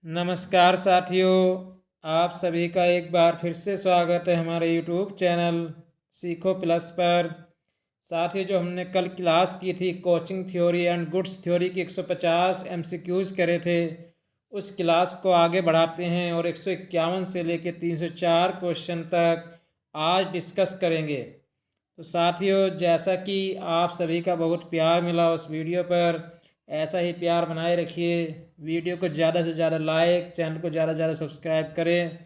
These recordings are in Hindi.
नमस्कार साथियों, आप सभी का एक बार फिर से स्वागत है हमारे यूट्यूब चैनल सीखो प्लस पर। साथियों, जो हमने कल क्लास की थी coaching theory and goods theory की 150 एमसीक्यूज़ करे थे, उस क्लास को आगे बढ़ाते हैं और 151 से लेकर 304 क्वेश्चन तक आज डिस्कस करेंगे। तो साथियों, जैसा कि आप सभी का बहुत प्यार मिला उस वीडियो पर, ऐसा ही प्यार बनाए रखिए। वीडियो को ज़्यादा से ज़्यादा लाइक, चैनल को ज़्यादा से ज़्यादा सब्सक्राइब करें।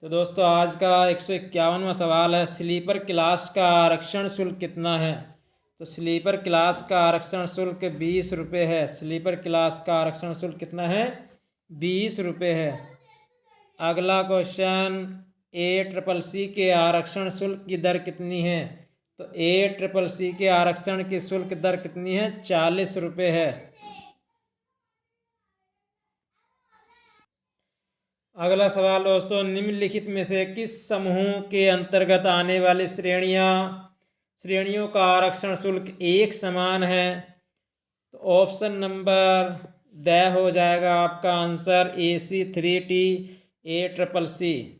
तो दोस्तों, आज का 151वां सवाल है, स्लीपर क्लास का आरक्षण शुल्क कितना है? तो स्लीपर क्लास का आरक्षण शुल्क 20 रुपये है। स्लीपर क्लास का आरक्षण शुल्क कितना है? 20 रुपये है। अगला क्वेश्चन, ACCC के आरक्षण शुल्क की दर कितनी है? तो ACCC के आरक्षण की शुल्क दर कितनी है? 40 रुपये है। अगला सवाल दोस्तों, निम्नलिखित में से किस समूह के अंतर्गत आने वाली श्रेणियों का आरक्षण शुल्क एक समान है? तो ऑप्शन नंबर द हो जाएगा आपका आंसर AC3T ACCC।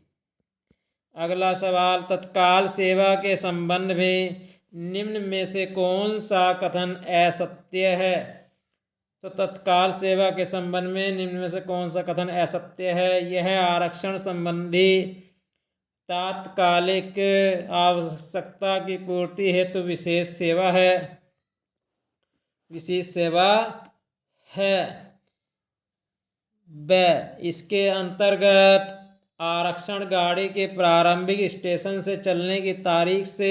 अगला सवाल, तत्काल सेवा के संबंध में निम्न में से कौन सा कथन असत्य है? तो तत्काल सेवा के संबंध में निम्न में से कौन सा कथन असत्य है? यह आरक्षण संबंधी तात्कालिक आवश्यकता की पूर्ति हेतु विशेष सेवा है। विशेष सेवा है। ब, इसके अंतर्गत आरक्षण गाड़ी के प्रारंभिक स्टेशन से चलने की तारीख से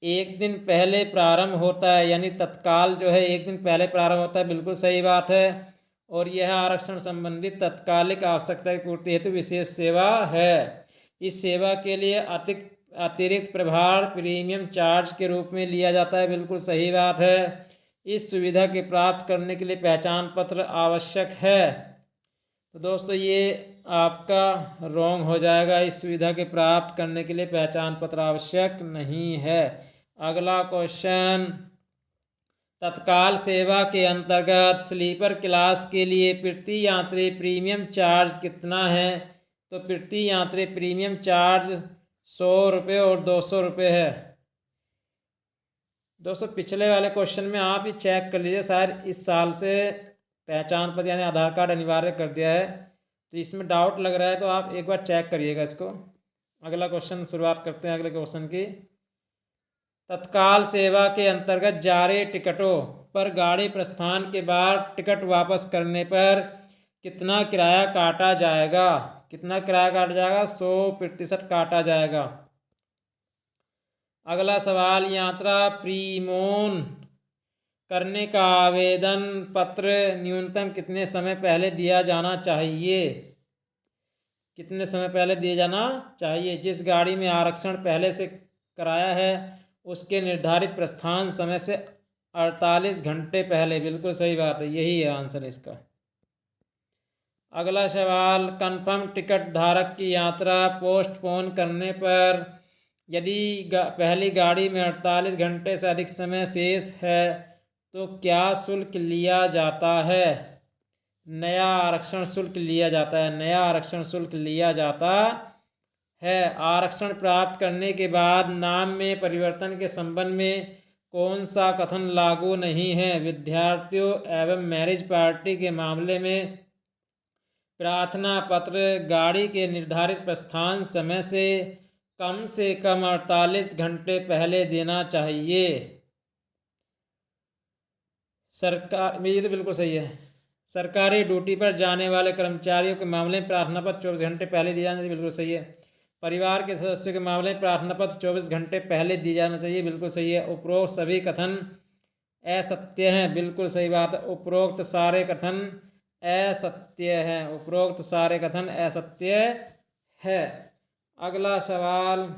एक दिन पहले प्रारंभ होता है, यानी तत्काल जो है एक दिन पहले प्रारंभ होता है। बिल्कुल सही बात है। और यह आरक्षण संबंधित तात्कालिक आवश्यकता की पूर्ति हेतु विशेष सेवा है। इस सेवा के लिए अतिरिक्त प्रभार प्रीमियम चार्ज के रूप में लिया जाता है। बिल्कुल सही बात है। इस सुविधा के प्राप्त करने के लिए पहचान पत्र आवश्यक है। तो दोस्तों, ये आपका रॉन्ग हो जाएगा। इस सुविधा के प्राप्त करने के लिए पहचान पत्र आवश्यक नहीं है। अगला क्वेश्चन, तत्काल सेवा के अंतर्गत स्लीपर क्लास के लिए प्रति यात्री प्रीमियम चार्ज कितना है? तो प्रति यात्री प्रीमियम चार्ज 100 रुपये और 200 रुपये है। दोस्तों, पिछले वाले क्वेश्चन में आप ही चेक कर लीजिए, शायद इस साल से पहचान पत्र यानी आधार कार्ड अनिवार्य कर दिया है, तो इसमें डाउट लग रहा है, तो आप एक बार चेक करिएगा इसको। अगला क्वेश्चन शुरुआत करते हैं अगले क्वेश्चन की। तत्काल सेवा के अंतर्गत जारी टिकटों पर गाड़ी प्रस्थान के बाद टिकट वापस करने पर कितना किराया काटा जाएगा? कितना किराया काटा जाएगा? 100% काटा जाएगा। अगला सवाल, यात्रा प्रीमोन करने का आवेदन पत्र न्यूनतम कितने समय पहले दिया जाना चाहिए? कितने समय पहले दिया जाना चाहिए? जिस गाड़ी में आरक्षण पहले से कराया है उसके निर्धारित प्रस्थान समय से 48 घंटे पहले। बिल्कुल सही बात है, यही है आंसर इसका। अगला सवाल, कंफर्म टिकट धारक की यात्रा पोस्टपोन करने पर यदि पहली गाड़ी में 48 घंटे से अधिक समय शेष है तो क्या शुल्क लिया जाता है? नया आरक्षण शुल्क लिया जाता है। नया आरक्षण शुल्क लिया जाता है। आरक्षण प्राप्त करने के बाद नाम में परिवर्तन के संबंध में कौन सा कथन लागू नहीं है? विद्यार्थियों एवं मैरिज पार्टी के मामले में प्रार्थना पत्र गाड़ी के निर्धारित प्रस्थान समय से कम 48 घंटे पहले देना चाहिए। सरकार, ये तो बिल्कुल सही है। सरकारी ड्यूटी पर जाने वाले कर्मचारियों के मामले में प्रार्थना पत्र 24 घंटे पहले दिया जाना चाहिए। बिल्कुल सही है। परिवार के सदस्यों के मामले में प्रार्थना पत्र 24 घंटे पहले दिया जाना चाहिए। बिल्कुल सही है। उपरोक्त सभी कथन असत्य हैं। बिल्कुल सही बात है। उपरोक्त सारे कथन असत्य हैं। उपरोक्त सारे कथन असत्य है। अगला सवाल,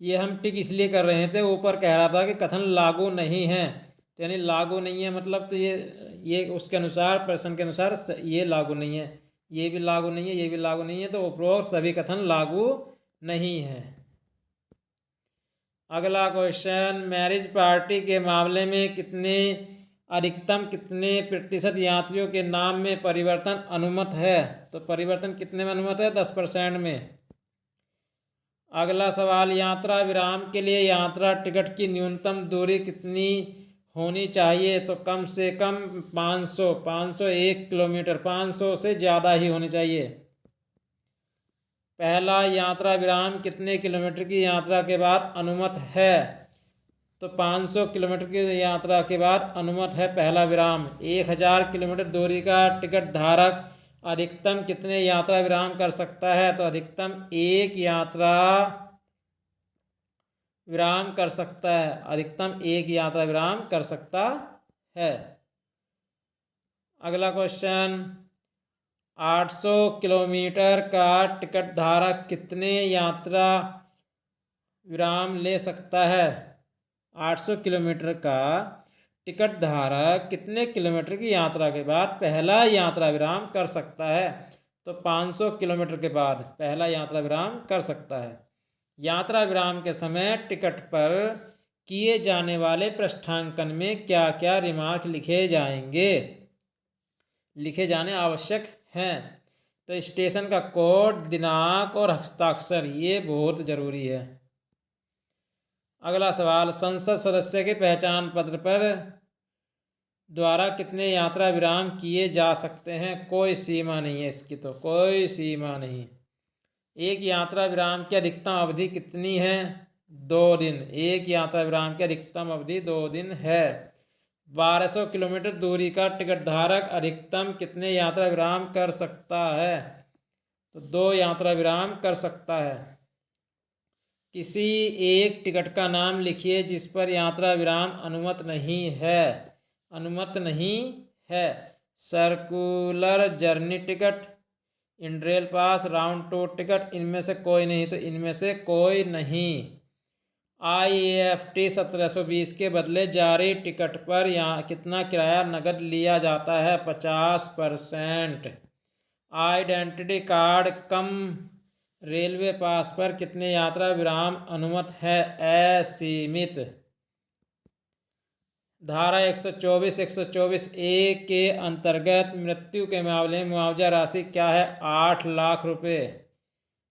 ये हम टिक इसलिए कर रहे थे, ऊपर कह रहा था कि कथन लागू नहीं है, तो यानी लागू नहीं है मतलब तो ये उसके अनुसार, प्रश्न के अनुसार ये लागू नहीं है, ये भी लागू नहीं है, ये भी लागू नहीं है, तो उपरोक्त सभी कथन लागू नहीं है। अगला क्वेश्चन, मैरिज पार्टी के मामले में कितने अधिकतम कितने प्रतिशत यात्रियों के नाम में परिवर्तन अनुमत है? तो परिवर्तन कितने में अनुमत है? 10% में। अगला सवाल, यात्रा विराम के लिए यात्रा टिकट की न्यूनतम दूरी कितनी होनी चाहिए? तो कम से कम 500 1 किलोमीटर, 500 से ज़्यादा ही होनी चाहिए। पहला यात्रा विराम कितने किलोमीटर की यात्रा के बाद अनुमत है? तो 500 किलोमीटर की यात्रा के बाद अनुमत है पहला विराम। 1000 किलोमीटर दूरी का टिकट धारक अधिकतम कितने यात्रा विराम कर सकता है? तो अधिकतम 1 यात्रा विराम कर सकता है। अधिकतम 1 यात्रा विराम कर सकता है। अगला क्वेश्चन, 800 किलोमीटर का टिकट धारक कितने यात्रा विराम ले सकता है? 800 किलोमीटर का टिकट धारक कितने किलोमीटर की यात्रा के बाद पहला यात्रा विराम कर सकता है? तो 500 किलोमीटर के बाद पहला यात्रा विराम कर सकता है। यात्रा विराम के समय टिकट पर किए जाने वाले पृष्ठांकन में क्या क्या रिमार्क लिखे जाने आवश्यक हैं? तो स्टेशन का कोड, दिनांक और हस्ताक्षर, ये बहुत जरूरी है। अगला सवाल, संसद सदस्य के पहचान पत्र पर द्वारा कितने यात्रा विराम किए जा सकते हैं? कोई सीमा नहीं है इसकी, तो कोई सीमा नहीं। एक यात्रा विराम की अधिकतम अवधि कितनी है? 2 दिन। एक यात्रा विराम की अधिकतम अवधि 2 दिन है। 1200 किलोमीटर दूरी का टिकट धारक अधिकतम कितने यात्रा विराम कर सकता है? तो 2 यात्रा विराम कर सकता है। किसी एक टिकट का नाम लिखिए जिस पर यात्रा विराम अनुमत नहीं है। अनुमत नहीं है। सर्कुलर जर्नी टिकट, इंड्रेल पास, राउंड टूर टिकट, इनमें से कोई नहीं। तो इनमें से कोई नहीं। IAFT 1720 के बदले जारी टिकट पर यहाँ कितना किराया नकद लिया जाता है? 50%। आइडेंटिटी कार्ड कम रेलवे पास पर कितने यात्रा विराम अनुमत है? असीमित। धारा 124(124)(a) के अंतर्गत मृत्यु के मामले में मुआवजा राशि क्या है? 8 लाख रुपए।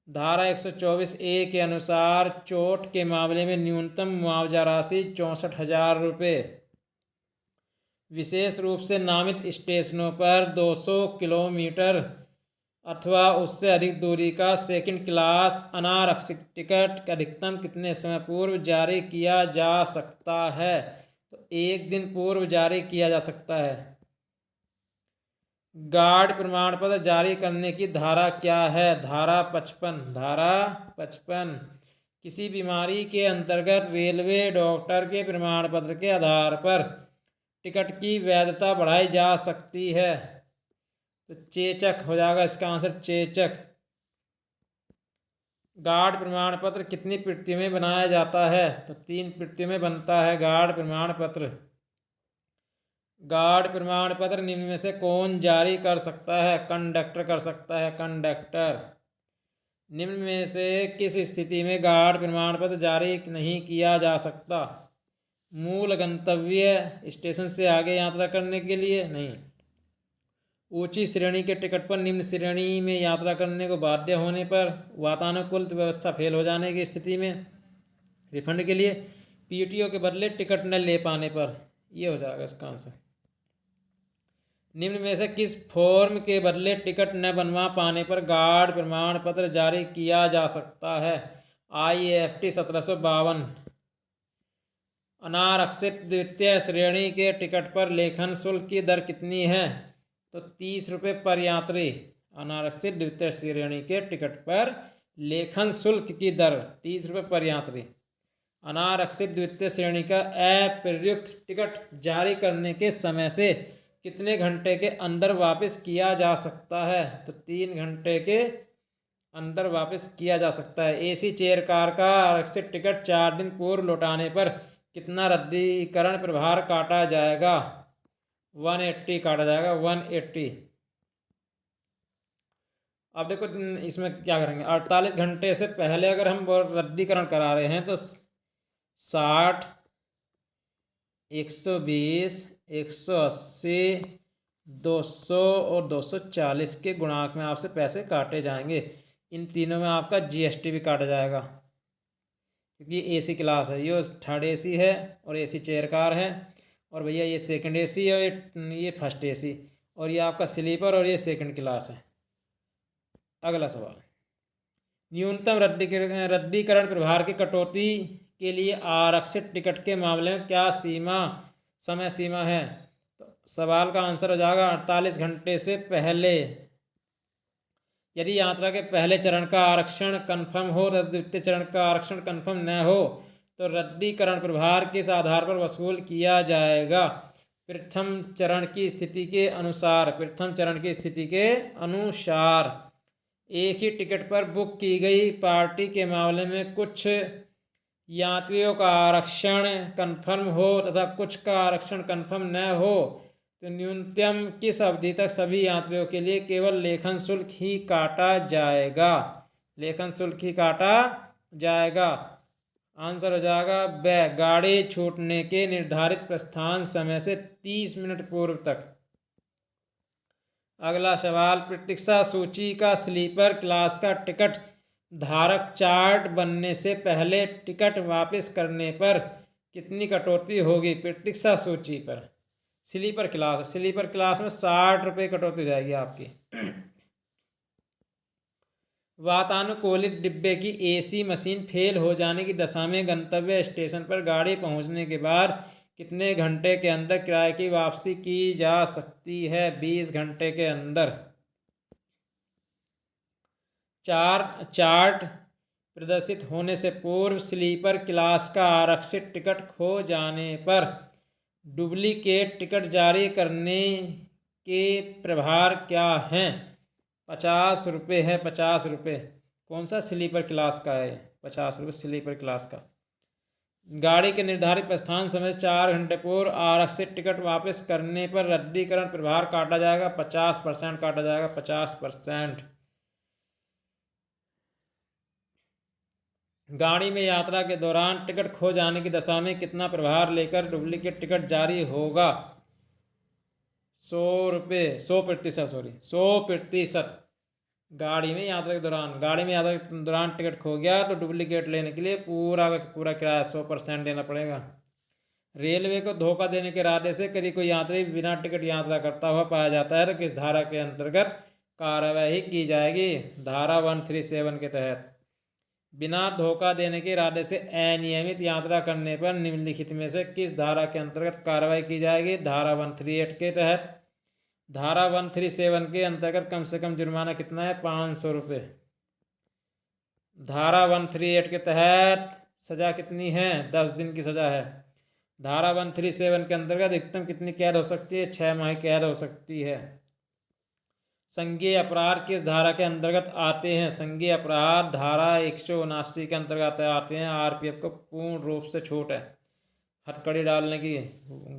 धारा 124(a) के अनुसार चोट के मामले में न्यूनतम मुआवजा राशि 64,000 रुपये। विशेष रूप से नामित स्टेशनों पर 200 किलोमीटर अथवा उससे अधिक दूरी का सेकंड क्लास अनारक्षित टिकट अधिकतम कितने समय पूर्व जारी किया जा सकता है? तो 1 दिन पूर्व जारी किया जा सकता है। गार्ड प्रमाण पत्र जारी करने की धारा क्या है? धारा 55। धारा 55। किसी बीमारी के अंतर्गत रेलवे डॉक्टर के प्रमाण पत्र के आधार पर टिकट की वैधता बढ़ाई जा सकती है। तो चेचक हो जाएगा इसका आंसर, चेचक। गार्ड प्रमाण पत्र कितनी प्रतियों में बनाया जाता है? तो 3 प्रतियों में बनता है गार्ड प्रमाण पत्र। गार्ड प्रमाण पत्र निम्न में से कौन जारी कर सकता है? कंडक्टर कर सकता है, कंडक्टर। निम्न में से किस स्थिति में गार्ड प्रमाण पत्र जारी नहीं किया जा सकता? मूल गंतव्य स्टेशन से आगे यात्रा करने के लिए नहीं। ऊंची श्रेणी के टिकट पर निम्न श्रेणी में यात्रा करने को बाध्य होने पर, वातानुकूलित व्यवस्था फेल हो जाने की स्थिति में, रिफंड के लिए, PTO के बदले टिकट न ले पाने पर। ये हो जाएगा इसका आंसर। निम्न में से किस फॉर्म के बदले टिकट न बनवा पाने पर गार्ड प्रमाण पत्र जारी किया जा सकता है? IAFT 1752। अनारक्षित द्वितीय श्रेणी के टिकट पर लेखन शुल्क की दर कितनी है? तो 30 रुपये पर यात्री। अनारक्षित द्वितीय श्रेणी के टिकट पर लेखन शुल्क की दर 30 रुपये पर यात्री। अनारक्षित द्वितीय श्रेणी का अप्रयुक्त टिकट जारी करने के समय से कितने घंटे के अंदर वापस किया जा सकता है? तो 3 घंटे के अंदर वापस किया जा सकता है। AC चेयर कार का आरक्षित टिकट 4 दिन पूर्व लौटाने पर कितना रद्दीकरण प्रभार काटा जाएगा? 180 काटा जाएगा, 180। अब देखो इसमें क्या करेंगे, 48 घंटे से पहले अगर हम रद्दीकरण करा रहे हैं तो 60, 120, 180, 200 और 240 के गुणांक में आपसे पैसे काटे जाएंगे। इन तीनों में आपका जीएसटी भी काटा जाएगा, क्योंकि एसी क्लास है। ये थर्ड एसी है और एसी चेयर कार है, और भैया ये सेकंड एसी है और ये फर्स्ट एसी, और ये आपका स्लीपर और ये सेकंड क्लास है। अगला सवाल, न्यूनतम रद्दीकरण प्रभार की कटौती के लिए आरक्षित टिकट के मामले में क्या समय सीमा है? तो सवाल का आंसर हो जाएगा 48 घंटे से पहले। यदि यात्रा के पहले चरण का आरक्षण कन्फर्म हो तथा द्वितीय चरण का आरक्षण कन्फर्म न हो तो रद्दीकरण प्रभार किस आधार पर वसूल किया जाएगा? प्रथम चरण की स्थिति के अनुसार एक ही टिकट पर बुक की गई पार्टी के मामले में कुछ यात्रियों का आरक्षण कन्फर्म हो तथा कुछ का आरक्षण कन्फर्म न हो तो न्यूनतम किस अवधि तक सभी यात्रियों के लिए केवल लेखन शुल्क ही काटा जाएगा? आंसर हो जाएगा ब, गाड़ी छूटने के निर्धारित प्रस्थान समय से 30 मिनट पूर्व तक। अगला सवाल, प्रतीक्षा सूची का स्लीपर क्लास का टिकट धारक चार्ट बनने से पहले टिकट वापस करने पर कितनी कटौती होगी? प्रतीक्षा सूची पर स्लीपर क्लास में 60 रुपये कटौती हो जाएगी आपकी। वातानुकूलित डिब्बे की एसी मशीन फेल हो जाने की दशा में गंतव्य स्टेशन पर गाड़ी पहुंचने के बाद कितने घंटे के अंदर किराए की वापसी की जा सकती है? 20 घंटे के अंदर। चार्ट प्रदर्शित होने से पूर्व स्लीपर क्लास का आरक्षित टिकट खो जाने पर डुप्लीकेट टिकट जारी करने के प्रभार क्या हैं? 50 रुपये है, 50 रुपये। कौन सा? स्लीपर क्लास का है, 50 रुपये स्लीपर क्लास का। गाड़ी के निर्धारित प्रस्थान समय 4 घंटे पूर्व आरक्षित टिकट वापस करने पर रद्दीकरण प्रभार काटा जाएगा, 50% काटा जाएगा, 50%। गाड़ी में यात्रा के दौरान टिकट खो जाने की दशा में कितना प्रभार लेकर डुप्लीकेट टिकट जारी होगा? 100%। गाड़ी में यात्रा के दौरान टिकट खो गया तो डुप्लीकेट लेने के लिए पूरा का पूरा किराया 100% देना पड़ेगा। रेलवे को धोखा देने के इरादे से यदि कोई यात्री बिना टिकट यात्रा करता हुआ पाया जाता है तो किस धारा के अंतर्गत कार्रवाई की जाएगी? धारा 137 के तहत। बिना धोखा देने के इरादे से अनियमित यात्रा करने पर निम्नलिखित में से किस धारा के अंतर्गत कार्रवाई की जाएगी? धारा 138 के तहत। धारा 137 के अंतर्गत कम से कम जुर्माना कितना है? 500 रुपये। धारा 138 के तहत सजा कितनी है? 10 दिन की सजा है। धारा 137 के अंतर्गत अधिकतम कितनी कैद हो सकती है? 6 माह की कैद हो सकती है। संज्ञेय अपराध किस धारा के अंतर्गत आते हैं? संज्ञेय अपराध धारा 179 के अंतर्गत आते हैं। आरपीएफ को पूर्ण रूप से छूट है हथकड़ी डालने की,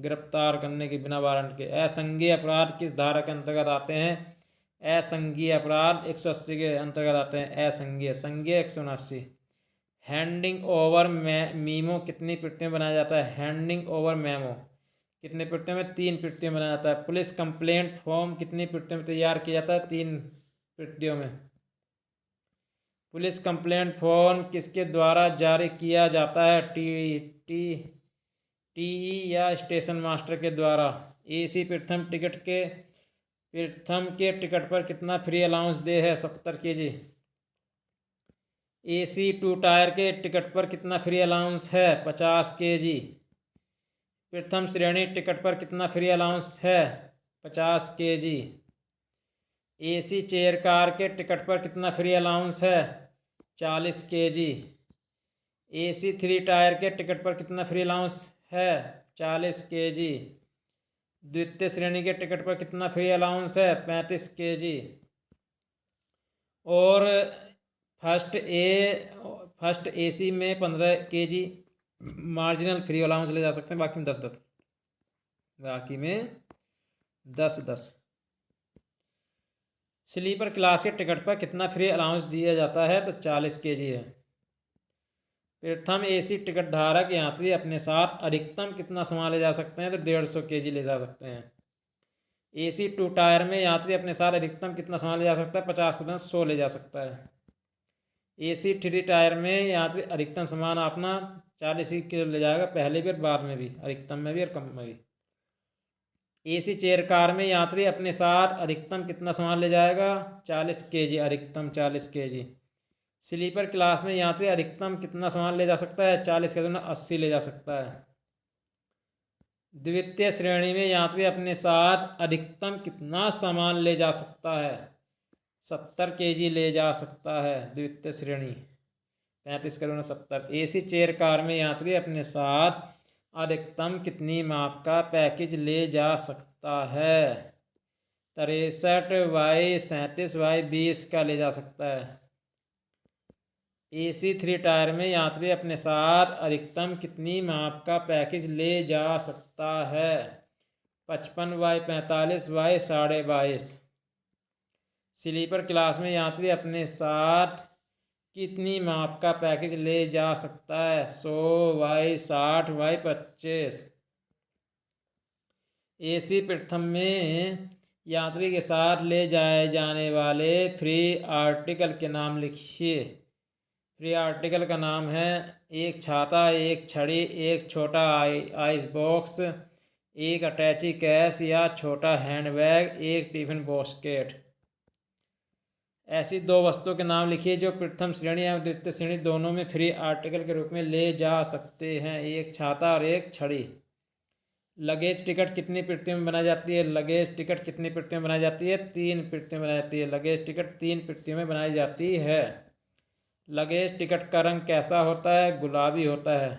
गिरफ्तार करने की बिना वारंट के। असंज्ञेय अपराध किस धारा के अंतर्गत आते हैं? असंज्ञेय अपराध 180 के अंतर्गत आते हैं। संज्ञेय 179। हैंडिंग ओवर मीमो कितनी प्रतियों में बनाया जाता है? हैंडिंग ओवर मेमो कितनी प्रतियों में? 3 प्रतियों में बनाया जाता है। पुलिस कंप्लेंट फॉर्म कितनी प्रतियों में तैयार किया जाता है? 3 प्रतियों में। पुलिस कंप्लेंट फॉर्म किसके द्वारा जारी किया जाता है? टीई या स्टेशन मास्टर के द्वारा। एसी प्रथम के टिकट पर कितना फ्री अलाउंस दे है? 70 kg। एसी 2 टायर के टिकट पर कितना फ्री अलाउंस है? 50 kg। प्रथम श्रेणी टिकट पर कितना फ्री अलाउंस है? 50 kg। एसी चेयर कार के टिकट पर कितना फ्री अलाउंस है? 40 kg। एसी 3 टायर के टिकट पर कितना फ्री अलाउंस है? 40 kg। द्वितीय श्रेणी के टिकट पर कितना फ्री अलाउंस है? 35 kg। और फर्स्ट एसी में 15 kg मार्जिनल फ्री अलाउंस ले जा सकते हैं, बाकी में 10-10। स्लीपर क्लास के टिकट पर कितना फ्री अलाउंस दिया जाता है? तो 40 kg है। प्रथम एसी टिकट धारक यात्री अपने साथ अधिकतम कितना सामान ले जा सकते हैं? तो 150 kg ले जा सकते हैं। एसी 2 टायर में यात्री अपने साथ अधिकतम कितना सामान ले जा सकता है? 50 के 100 ले जा सकता है। एसी 3 टायर में यात्री अधिकतम सामान अपना 40 किलो ले जाएगा, पहले भी और बाद में भी, अधिकतम में भी और कम में भी। एसी चेयर कार में यात्री अपने साथ अधिकतम कितना सामान ले जाएगा? 40 kg, अधिकतम 40 kg। स्लीपर क्लास में यात्री अधिकतम कितना सामान ले जा सकता है? 40 के 80 ले जा सकता है। द्वितीय श्रेणी में यात्री अपने साथ अधिकतम कितना सामान ले जा सकता है? 70 kg ले जा सकता है द्वितीय श्रेणी। 35 के 70। एसी चेयर कार में यात्री अपने साथ अधिकतम कितनी माप का पैकेज ले जा सकता है? 63 बाई 37 बाई 20 का ले जा सकता है। एसी 3 टायर में यात्री अपने साथ अधिकतम कितनी माप का पैकेज ले जा सकता है? 55 बाई 45 बाई 22.5। स्लीपर क्लास में यात्री अपने साथ कितनी माप का पैकेज ले जा सकता है? 100 बाई 60 बाई 25। एसी प्रथम में यात्री के साथ ले जाए जाने वाले फ्री आर्टिकल के नाम लिखिए। फ्री आर्टिकल का नाम है एक छाता, एक छड़ी, एक छोटा आइस बॉक्स, एक अटैची कैश या छोटा हैंडबैग, एक टिफिन बास्केट। ऐसी 2 वस्तुओं के नाम लिखिए जो प्रथम श्रेणी एवं द्वितीय श्रेणी दोनों में फ्री आर्टिकल के रूप में ले जा सकते हैं। एक छाता और एक छड़ी। लगेज टिकट कितनी प्रतियों में बनाई जाती है? लगेज टिकट कितनी प्रतियों में बनाई जाती है? 3 प्रतियों में बनाई जाती है। लगेज टिकट 3 प्रतियों में बनाई जाती है। लगेज टिकट का रंग कैसा होता है? गुलाबी होता है।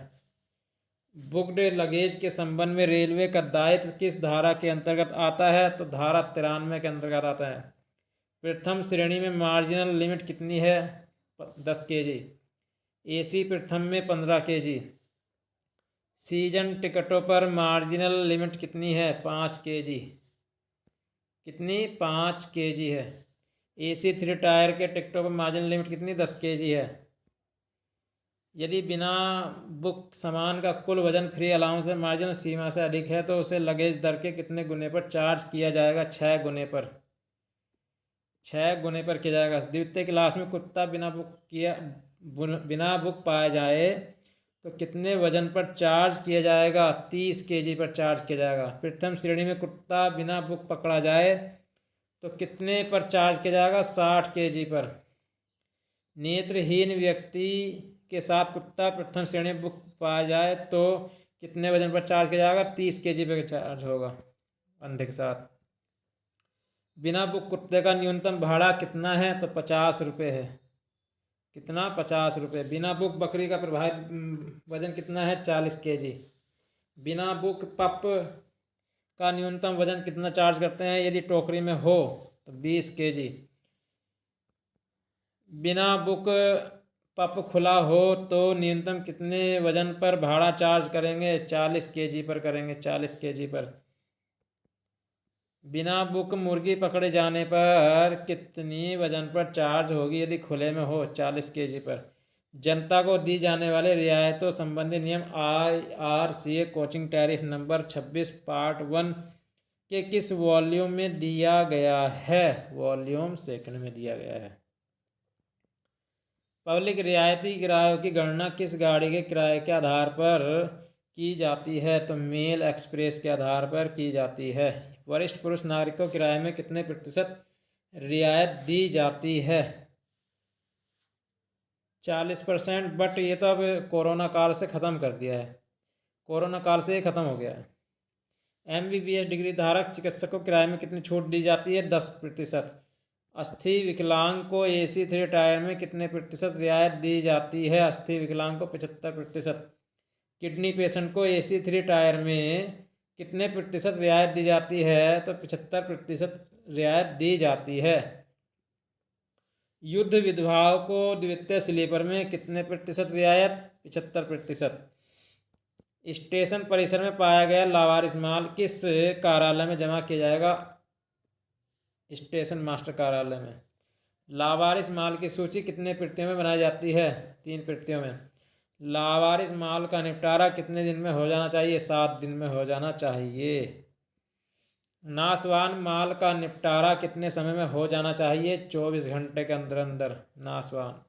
बुक्ड लगेज के संबंध में रेलवे का दायित्व किस धारा के अंतर्गत आता है? तो धारा 93 के अंतर्गत आता है। प्रथम श्रेणी में मार्जिनल लिमिट कितनी है? 10 kg। एसी प्रथम में 15 kg। सीजन टिकटों पर मार्जिनल लिमिट कितनी है? 5 kg। कितनी? 5 kg है। एसी 3 टायर के टिकटों पर मार्जिनल लिमिट कितनी? 10 kg है। यदि बिना बुक सामान का कुल वजन फ्री अलाउंस में मार्जिनल सीमा से अधिक है तो उसे लगेज दर के कितने गुने पर चार्ज किया जाएगा? 6 गुने पर। 6 गुने पर किया जाएगा। द्वितीय क्लास में कुत्ता बिना बुक पाया जाए तो कितने वजन पर चार्ज किया जाएगा? 30 kg पर चार्ज किया जाएगा। प्रथम श्रेणी में कुत्ता बिना बुक पकड़ा जाए तो कितने पर चार्ज किया जाएगा? 60 kg पर। नेत्रहीन व्यक्ति के साथ कुत्ता प्रथम श्रेणी में बुक पाया जाए तो कितने वजन पर चार्ज किया जाएगा? 30 kg पर चार्ज होगा अंधे के साथ। बिना बुक कुत्ते का न्यूनतम भाड़ा कितना है? तो 50 रुपये है। कितना? 50 रुपये। बिना बुक बकरी का प्रभावित वजन कितना है? 40 kg। बिना बुक पप का न्यूनतम वजन कितना चार्ज करते हैं यदि टोकरी में हो? तो 20 kg। बिना बुक पप खुला हो तो न्यूनतम कितने वजन पर भाड़ा चार्ज करेंगे? 40 kg पर करेंगे। 40 kg पर। बिना बुक मुर्गी पकड़े जाने पर कितनी वजन पर चार्ज होगी यदि खुले में हो? 40 kg पर। जनता को दी जाने वाले रियायतों संबंधी नियम IRCA coaching tariff number 26 part 1 के किस वॉल्यूम में दिया गया है? वॉल्यूम 2 में दिया गया है। पब्लिक रियायती किरायों की गणना किस गाड़ी के किराए के आधार पर की जाती है? तो मेल एक्सप्रेस के आधार पर की जाती है। वरिष्ठ पुरुष नागरिकों को किराए में कितने प्रतिशत रियायत दी जाती है? 40%। बट ये तो अब कोरोना काल से ख़त्म कर दिया है। कोरोना काल से ये ख़त्म हो गया है। MBBS डिग्री धारक चिकित्सकों को किराए में कितनी छूट दी जाती है? 10%। अस्थि विकलांग को एसी 3 टायर में कितने प्रतिशत रियायत दी जाती है? अस्थि विकलांग को 75%। किडनी पेशेंट को एसी 3 टायर में कितने प्रतिशत रियायत दी जाती है? तो 75% रियायत दी जाती है। युद्ध विधवाओं को द्वितीय स्लीपर में कितने प्रतिशत रियायत? 75%। स्टेशन परिसर में पाया गया लावारिस माल किस कार्यालय में जमा किया जाएगा? स्टेशन मास्टर कार्यालय में। लावारिस माल की सूची कितने प्रतियों में बनाई जाती है? 3 प्रतियों में। लावारिस माल का निपटारा कितने दिन में हो जाना चाहिए? 7 दिन में हो जाना चाहिए। नाशवान माल का निपटारा कितने समय में हो जाना चाहिए? 24 घंटे के अंदर अंदर नाशवान।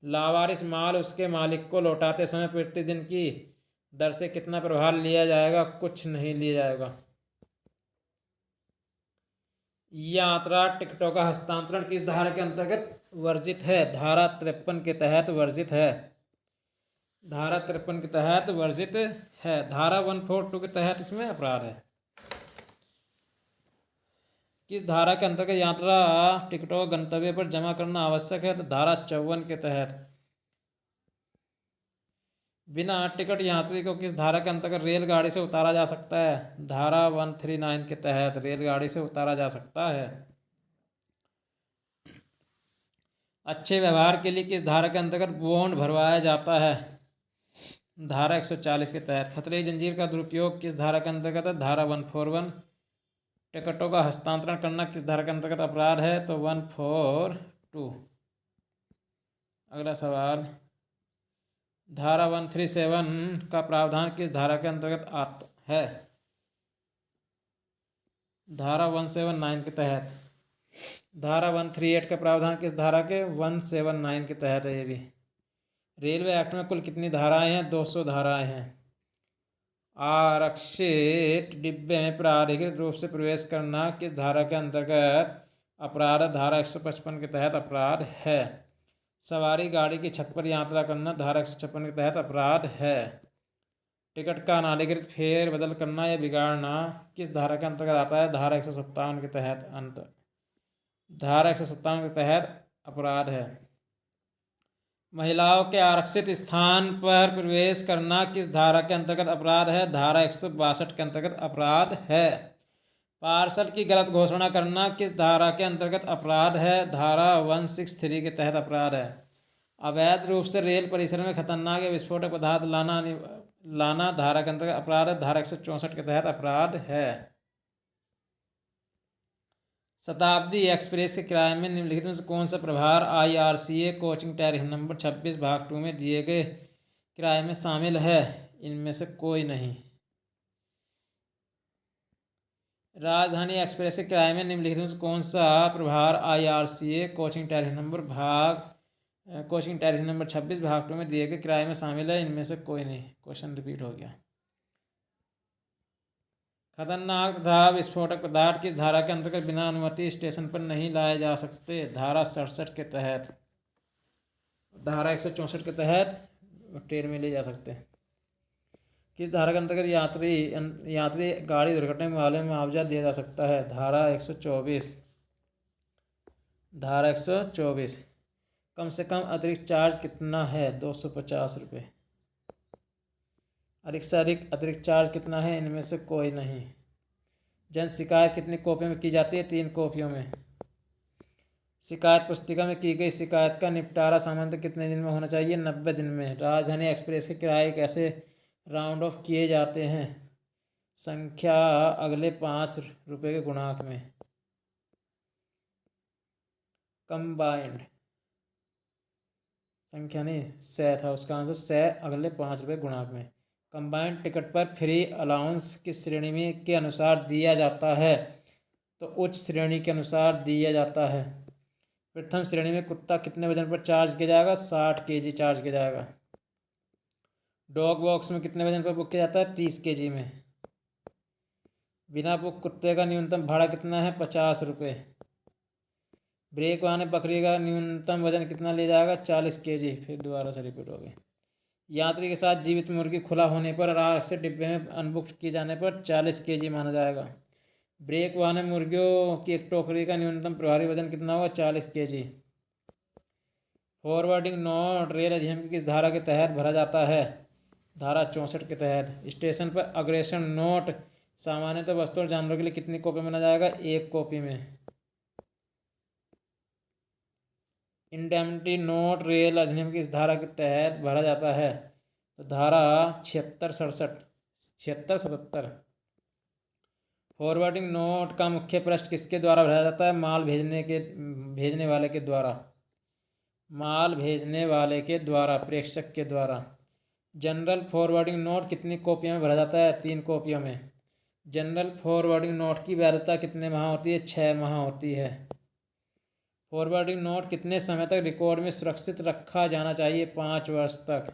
लावारिस माल उसके मालिक को लौटाते समय प्रतिदिन की दर से कितना प्रभार लिया जाएगा? कुछ नहीं लिया जाएगा। यात्रा टिकटों का हस्तांतरण किस धारा के अंतर्गत वर्जित है? धारा 53 के तहत वर्जित है। धारा 53 के तहत वर्जित है। धारा 142 के तहत इसमें अपराध है। किस धारा के अंतर्गत यात्रा टिकटों गंतव्य पर जमा करना आवश्यक है? तो धारा 54 के तहत। बिना टिकट यात्री को किस धारा के अंतर्गत रेलगाड़ी से उतारा जा सकता है? धारा 139 के तहत रेलगाड़ी से उतारा जा सकता है। अच्छे व्यवहार के लिए किस धारा के अंतर्गत बॉन्ड भरवाया जाता है? धारा 140 के तहत। खतरे की जंजीर का दुरुपयोग किस धारा के अंतर्गत है? धारा 141। टिकटों का हस्तांतरण करना किस धारा के अंतर्गत अपराध है? तो 142। अगला सवाल, धारा 137 का प्रावधान किस धारा के अंतर्गत आता है? धारा 179 के तहत। धारा 138 का प्रावधान किस धारा के? 179 के तहत है ये भी। रेलवे एक्ट में कुल कितनी धाराएं हैं? 200 धाराएं हैं। आरक्षित डिब्बे में प्राधिकृत रूप से प्रवेश करना किस धारा के अंतर्गत अपराध? धारा 155 के तहत अपराध है। सवारी गाड़ी की छत पर यात्रा करना धारा 156 के तहत अपराध है। टिकट का अनाधिकृत फेर बदल करना या बिगाड़ना किस धारा के अंतर्गत आता है? धारा 157 के तहत धारा 157 के तहत अपराध है। महिलाओं के आरक्षित स्थान पर प्रवेश करना किस धारा के अंतर्गत अपराध है? धारा 162 के अंतर्गत अपराध है। पार्सल की गलत घोषणा करना किस धारा के अंतर्गत अपराध है? धारा 163 के तहत अपराध है। अवैध रूप से रेल परिसर में खतरनाक या विस्फोटक पदार्थ लाना धारा के अंतर्गत अपराध है। धारा 164 के तहत अपराध है। शताब्दी एक्सप्रेस के किराए में निम्नलिखित में से कौन सा प्रभार IRCA कोचिंग टैरिफ नंबर 26 भाग 2 में दिए गए किराए में शामिल है? इनमें से कोई नहीं। राजधानी एक्सप्रेस के किराए में निम्नलिखित में से कौन सा प्रभार IRCA कोचिंग टैरिफ नंबर 26 भाग 2 में दिए गए किराए में शामिल है? इनमें से कोई नहीं। क्वेश्चन रिपीट हो गया। खतरनाक तथा विस्फोटक पदार्थ किस धारा के अंतर्गत बिना अनुमति स्टेशन पर नहीं लाए जा सकते? धारा 67 के तहत। धारा 164 के तहत ट्रेन में ले जा सकते हैं। किस धारा के अंतर्गत यात्री गाड़ी दुर्घटना में वाले में मुआवजा दिया जा सकता है? धारा 124। धारा 124। कम से कम अतिरिक्त चार्ज कितना है? 250 रुपये। अधिक से अधिक अतिरिक्त चार्ज कितना है? इनमें से कोई नहीं। जन शिकायत कितनी कॉपियों में की जाती है? 3 कॉपियों में। शिकायत पुस्तिका में की गई शिकायत का निपटारा सामान्यतः कितने दिन में होना चाहिए? 90 दिन में। राजधानी एक्सप्रेस के किराए कैसे राउंड ऑफ किए जाते हैं? संख्या अगले 5 रुपये के गुणांक में। कंबाइंड संख्या नहीं, सै था उसका आंसर। सै अगले 5 रुपये गुणांक में। कंबाइंड टिकट पर फ्री अलाउंस किस श्रेणी में के अनुसार दिया जाता है? तो उच्च श्रेणी के अनुसार दिया जाता है। प्रथम श्रेणी में कुत्ता कितने वजन पर चार्ज किया जाएगा? 60 kg चार्ज किया जाएगा। डॉग बॉक्स में कितने वजन पर बुक किया जाता है? 30 kg में। बिना बुक कुत्ते का न्यूनतम भाड़ा कितना है? 50 रुपये। ब्रेक वाहन बकरी का न्यूनतम वजन कितना लिया जाएगा? 40 kg। फिर दोबारा से रिपीट हो गई। यात्री के साथ जीवित मुर्गी खुला होने पर आरक्षित डिब्बे में अनबुक किए जाने पर 40 kg माना जाएगा। ब्रेक वाहन मुर्गियों की एक टोकरी का न्यूनतम प्रभावी वजन कितना होगा? 40 kg। फॉरवर्डिंग नोट रेल अधिनियम की किस धारा के तहत भरा जाता है? धारा 64 के तहत। स्टेशन पर अग्रेषण नोट सामान्यतः वस्तु और जानवरों के लिए कितनी कॉपी माना जाएगा? 1 कॉपी में। इंडेमनिटी नोट रेल अधिनियम की इस धारा के तहत भरा जाता है? तो धारा 76-77। फॉरवर्डिंग नोट का मुख्य पृष्ठ किसके द्वारा भरा जाता है? भेजने वाले के द्वारा। माल भेजने वाले के द्वारा, प्रेषक के द्वारा। जनरल फॉरवर्डिंग नोट कितनी कॉपियों में भरा जाता है? 3 कॉपियों में। जनरल फॉरवर्डिंग नोट की वैधता कितने माह होती है? 6 माह होती है। फॉरवर्डिंग नोट कितने समय तक रिकॉर्ड में सुरक्षित रखा जाना चाहिए? 5 वर्ष तक।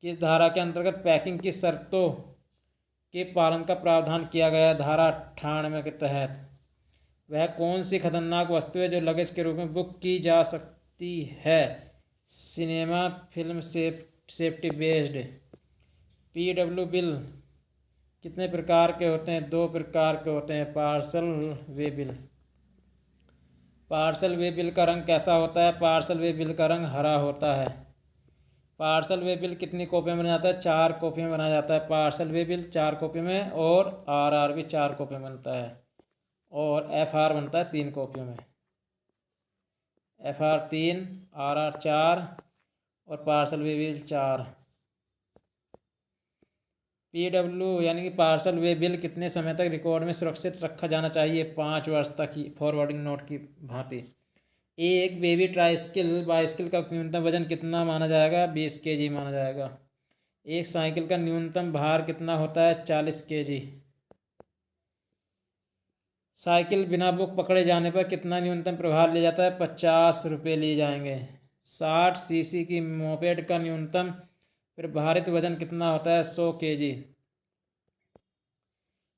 किस धारा के अंतर्गत पैकिंग की शर्तों के पालन का प्रावधान किया गया? धारा 98 के तहत। वह कौन सी खतरनाक वस्तु है जो लगेज के रूप में बुक की जा सकती है? Cinema film safety based. PW bill कितने प्रकार के होते हैं? 2 प्रकार के होते हैं। Parcel way bill. Parcel way bill का रंग कैसा होता है? पार्सल वे बिल का रंग हरा होता है। पार्सल वे बिल कितनी कॉपी में बनाया जाता है? 4 कॉपी में बनाया जाता है। पार्सल वे बिल 4 कॉपी में, और RR भी 4 कॉपी में बनता है, और FR बनता है 3 कॉपियों में। FR 3, RR 4 और पार्सल वे बिल 4। PW यानी कि पार्सल वे बिल कितने समय तक रिकॉर्ड में सुरक्षित रखा जाना चाहिए? 5 वर्ष तक ही, फॉरवर्डिंग नोट की भांति। एक बेबी ट्राइसिकल बाइसिकल का न्यूनतम वजन कितना माना जाएगा? 20 kg माना जाएगा। एक साइकिल का न्यूनतम भार कितना होता है? 40 kg। साइकिल बिना बुक पकड़े जाने पर कितना न्यूनतम प्रभार लिया जाता है? 50 रुपये लिए जाएंगे। 60 cc की मोपेड का न्यूनतम प्रभारित वजन कितना होता है? 100 kg।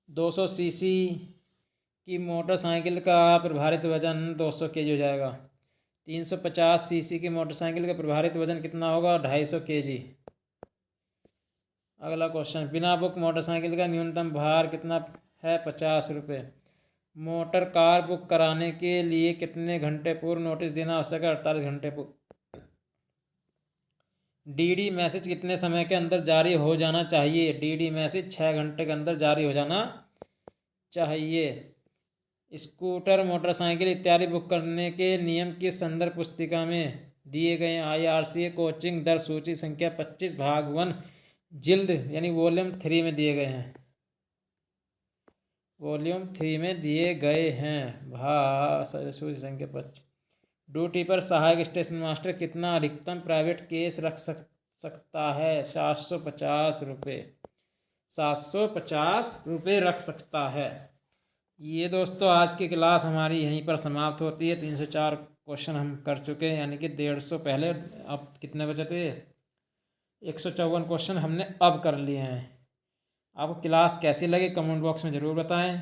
200 cc की मोटरसाइकिल का प्रभारित वजन 200 kg हो जाएगा। 350 cc की मोटरसाइकिल का प्रभारित वजन कितना होगा? 250 kg। अगला क्वेश्चन, बिना बुक मोटरसाइकिल का न्यूनतम भार कितना है? 50 रुपये। मोटर कार बुक कराने के लिए कितने घंटे पूर्व नोटिस देना आवश्यक है? 48 घंटे पूर्व। DD मैसेज कितने समय के अंदर जारी हो जाना चाहिए? DD मैसेज 6 घंटे के अंदर जारी हो जाना चाहिए। स्कूटर, मोटरसाइकिल इत्यादि बुक करने के नियम की संदर्भ पुस्तिका में दिए गए IRCA कोचिंग दर सूची संख्या 25 भाग 1 जिल्द यानी वॉल्यूम 3 में दिए गए हैं। वॉल्यूम 3 में दिए गए हैं। सूची संख्या 25। ड्यूटी पर सहायक स्टेशन मास्टर कितना अधिकतम प्राइवेट केस रख सकता है? 750 रुपये। 750 रुपये रख सकता है। ये दोस्तों आज की क्लास हमारी यहीं पर समाप्त होती है। 304 क्वेश्चन हम कर चुके हैं, यानी कि 150 पहले, अब कितने बचे थे? 154 क्वेश्चन हमने अब कर लिए हैं। आपको क्लास कैसी लगी कमेंट बॉक्स में ज़रूर बताएं,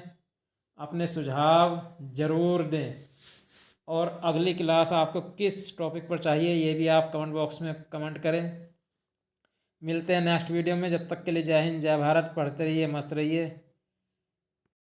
अपने सुझाव ज़रूर दें, और अगली क्लास आपको किस टॉपिक पर चाहिए ये भी आप कमेंट बॉक्स में कमेंट करें। मिलते हैं नेक्स्ट वीडियो में। जब तक के लिए जय हिंद, जय भारत। पढ़ते रहिए, मस्त रहिए।